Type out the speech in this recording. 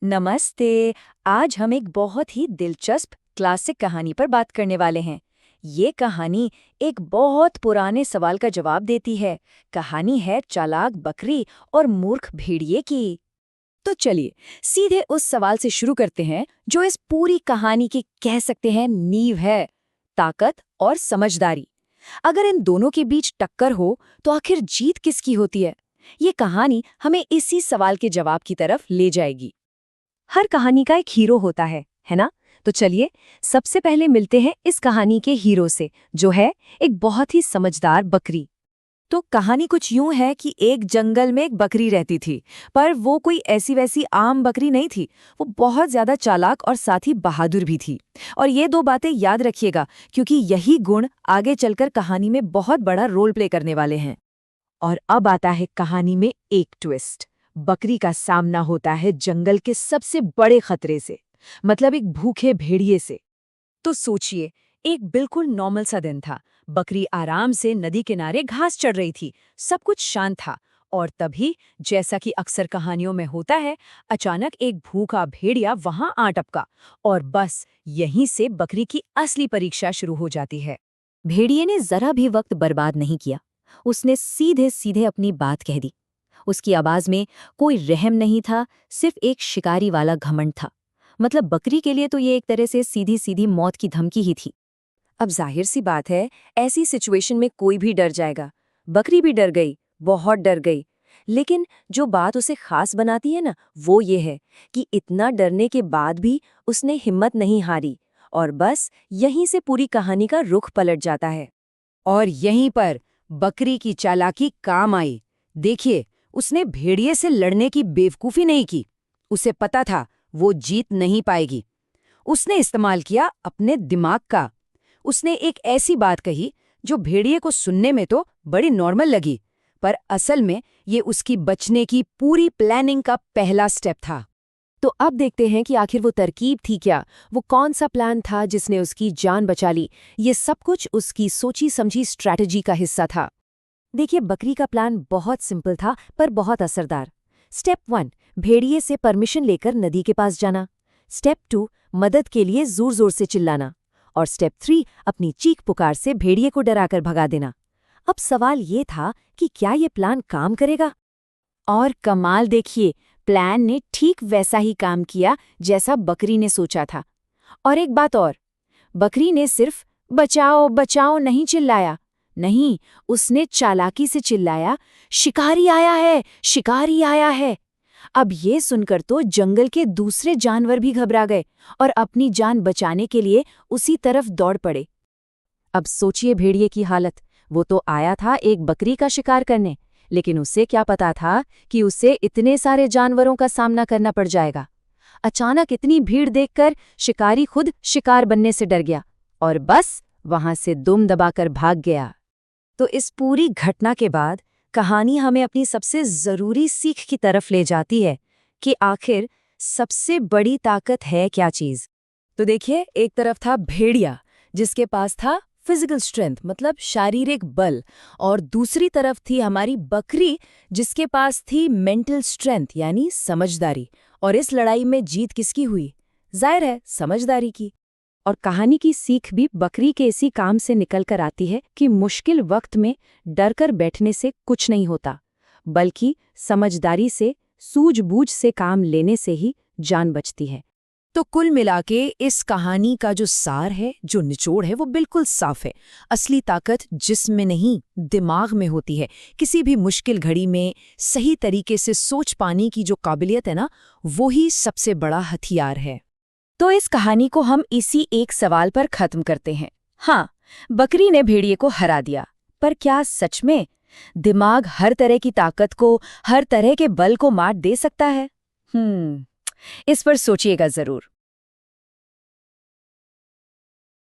नमस्ते। आज हम एक बहुत ही दिलचस्प क्लासिक कहानी पर बात करने वाले हैं। ये कहानी एक बहुत पुराने सवाल का जवाब देती है। कहानी है चालाक बकरी और मूर्ख भेड़िए की। तो चलिए सीधे उस सवाल से शुरू करते हैं जो इस पूरी कहानी की कह सकते हैं नींव है, ताकत और समझदारी। अगर इन दोनों के बीच टक्कर हो तो आखिर जीत किसकी होती है? ये कहानी हमें इसी सवाल के जवाब की तरफ ले जाएगी। हर कहानी का एक हीरो होता है ना? तो चलिए सबसे पहले मिलते हैं इस कहानी के हीरो से, जो है एक बहुत ही समझदार बकरी। तो कहानी कुछ यूं है कि एक जंगल में एक बकरी रहती थी, पर वो कोई ऐसी वैसी आम बकरी नहीं थी। वो बहुत ज्यादा चालाक और साथ ही बहादुर भी थी। और ये दो बातें याद रखिएगा, क्योंकि यही गुण आगे चलकर कहानी में बहुत बड़ा रोल प्ले करने वाले हैं। और अब आता है कहानी में एक ट्विस्ट। बकरी का सामना होता है जंगल के सबसे बड़े खतरे से, मतलब एक भूखे भेड़िए से। तो सोचिए, एक बिल्कुल नॉर्मल सा दिन था। बकरी आराम से नदी किनारे घास चढ़ रही थी, सब कुछ शांत था। और तभी, जैसा कि अक्सर कहानियों में होता है, अचानक एक भूखा भेड़िया वहां आ टपका। और बस यहीं से बकरी की असली परीक्षा शुरू हो जाती है। भेड़िए ने जरा भी वक्त बर्बाद नहीं किया। उसने सीधे सीधे अपनी बात कह दी। उसकी आवाज में कोई रहम नहीं था, सिर्फ एक शिकारी वाला घमंड था। मतलब बकरी के लिए तो ये एक तरह से सीधी सीधी मौत की धमकी ही थी। अब जाहिर सी बात है, ऐसी सिचुएशन में कोई भी डर जाएगा। बकरी भी डर गई, बहुत डर गई। लेकिन जो बात उसे खास बनाती है ना, वो ये है कि इतना डरने के बाद भी उसने हिम्मत नहीं हारी। और बस यहीं से पूरी कहानी का रुख पलट जाता है। और यहीं पर बकरी की चालाकी काम आई। देखिए, उसने भेड़िए से लड़ने की बेवकूफी नहीं की। उसे पता था वो जीत नहीं पाएगी। उसने इस्तेमाल किया अपने दिमाग का। उसने एक ऐसी बात कही जो भेड़िए को सुनने में तो बड़ी नॉर्मल लगी, पर असल में ये उसकी बचने की पूरी प्लानिंग का पहला स्टेप था। तो अब देखते हैं कि आखिर वो तरकीब थी क्या, वो कौन सा प्लान था जिसने उसकी जान बचा ली। ये सब कुछ उसकी सोची समझी स्ट्रैटेजी का हिस्सा था। देखिए, बकरी का प्लान बहुत सिंपल था पर बहुत असरदार। स्टेप 1, भेड़िए से परमिशन लेकर नदी के पास जाना। स्टेप 2, मदद के लिए जोर जोर से चिल्लाना। और स्टेप 3, अपनी चीख पुकार से भेड़िए को डराकर भगा देना। अब सवाल ये था कि क्या ये प्लान काम करेगा? और कमाल देखिए, प्लान ने ठीक वैसा ही काम किया जैसा बकरी ने सोचा था। और एक बात और, बकरी ने सिर्फ बचाओ बचाओ नहीं चिल्लाया। नहीं, उसने चालाकी से चिल्लाया, शिकारी आया है, शिकारी आया है। अब ये सुनकर तो जंगल के दूसरे जानवर भी घबरा गए और अपनी जान बचाने के लिए उसी तरफ दौड़ पड़े। अब सोचिए भेड़िए की हालत। वो तो आया था एक बकरी का शिकार करने, लेकिन उसे क्या पता था कि उसे इतने सारे जानवरों का सामना करना पड़ जाएगा। अचानक इतनी भीड़ देखकर शिकारी खुद शिकार बनने से डर गया और बस वहां से दुम दबाकर भाग गया। तो इस पूरी घटना के बाद कहानी हमें अपनी सबसे जरूरी सीख की तरफ ले जाती है कि आखिर सबसे बड़ी ताकत है क्या चीज। तो देखिए, एक तरफ था भेड़िया जिसके पास था फिजिकल स्ट्रेंथ, मतलब शारीरिक बल। और दूसरी तरफ थी हमारी बकरी जिसके पास थी मेंटल स्ट्रेंथ, यानी समझदारी। और इस लड़ाई में जीत किसकी हुई? जाहिर है, समझदारी की। और कहानी की सीख भी बकरी के इसी काम से निकल कर आती है कि मुश्किल वक्त में डर कर बैठने से कुछ नहीं होता, बल्कि समझदारी से, सूझबूझ से काम लेने से ही जान बचती है। तो कुल मिलाके इस कहानी का जो सार है, जो निचोड़ है, वो बिल्कुल साफ है। असली ताकत जिस्म में नहीं, दिमाग में होती है। किसी भी मुश्किल घड़ी में सही तरीके से सोच पाने की जो काबिलियत है ना, वो ही सबसे बड़ा हथियार है। तो इस कहानी को हम इसी एक सवाल पर खत्म करते हैं। हाँ, बकरी ने भेड़िए को हरा दिया, पर क्या सच में दिमाग हर तरह की ताकत को, हर तरह के बल को मात दे सकता है? इस पर सोचिएगा जरूर।